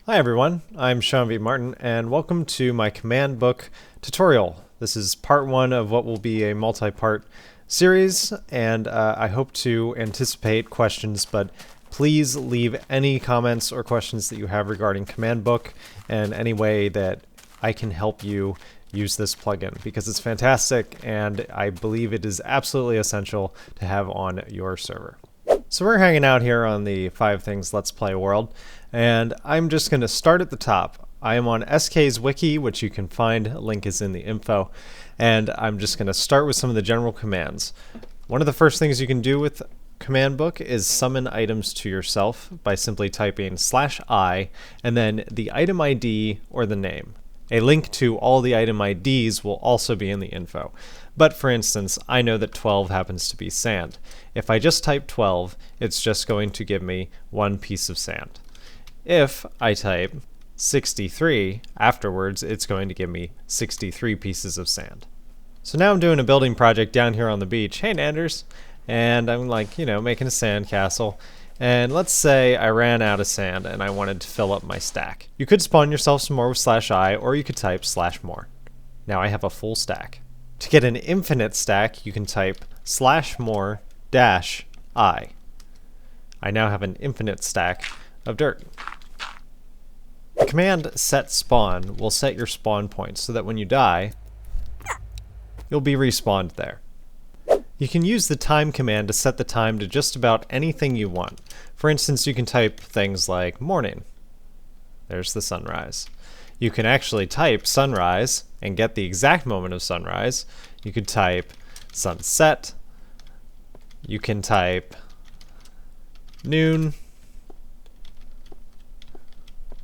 Hi everyone, I'm Sean V. Martin, and welcome to my command book tutorial. This is part one of what will be a multi-part series, and I hope to anticipate questions, but please leave any comments or questions that you have regarding command book and any way that I can help you use this plugin, because it's fantastic and I believe it is absolutely essential to have on your server. So we're hanging out here on the 5 Things Let's Play world, and I'm just going to start at the top. I am on SK's wiki, which you can find, link is in the info, and I'm just going to start with some of the general commands. One of the first things you can do with command book is summon items to yourself by simply typing /I and then the item ID or the name. A link to all the item IDs will also be in the info. But for instance, I know that 12 happens to be sand. If I just type 12, it's just going to give me 1 piece of sand. If I type 63 afterwards, it's going to give me 63 pieces of sand. So now I'm doing a building project down here on the beach. Hey Nanders! And I'm making a sand castle. And let's say I ran out of sand and I wanted to fill up my stack. You could spawn yourself some more with /I, or you could type /more. Now I have a full stack. To get an infinite stack, you can type /more -I. I now have an infinite stack of dirt. The command set spawn will set your spawn point so that when you die, you'll be respawned there. You can use the time command to set the time to just about anything you want. For instance, you can type things like morning. There's the sunrise. You can actually type sunrise and get the exact moment of sunrise. You could type sunset. You can type noon.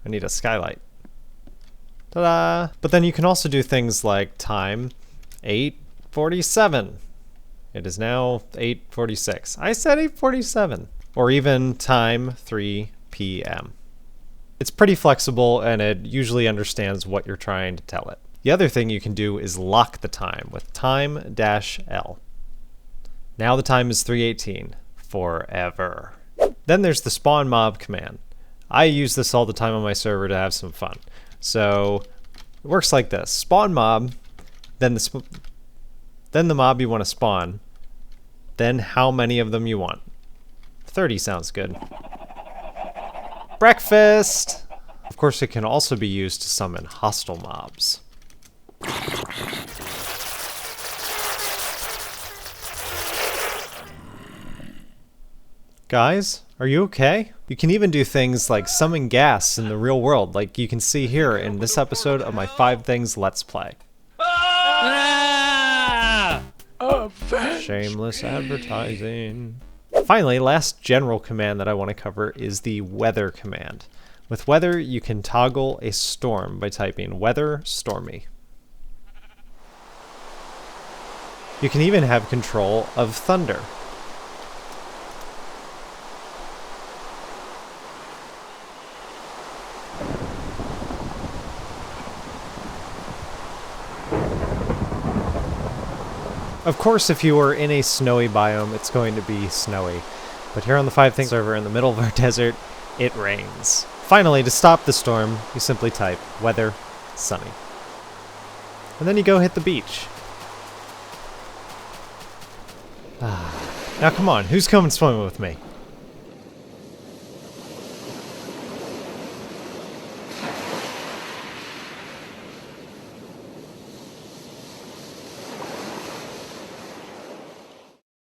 I need a skylight. Ta-da! But then you can also do things like time 8:47. It is now 8:46. I said 8:47. Or even time 3 p.m. It's pretty flexible and it usually understands what you're trying to tell it. The other thing you can do is lock the time with time-L. Now the time is 3:18. Forever. Then there's the spawn mob command. I use this all the time on my server to have some fun. So it works like this. Spawn mob, then the mob you want to spawn, then how many of them you want. 30 sounds good. Breakfast! Of course, it can also be used to summon hostile mobs. Guys, are you okay? You can even do things like summon gas in the real world, like you can see here in this episode of my 5 Things Let's Play. Shameless advertising. Finally, last general command that I want to cover is the weather command. With weather, you can toggle a storm by typing weather stormy. You can even have control of thunder. Of course, if you are in a snowy biome, it's going to be snowy. But here on the 5 Things server in the middle of our desert, it rains. Finally, to stop the storm, you simply type weather sunny. And then you go hit the beach. Now come on, who's coming swimming with me?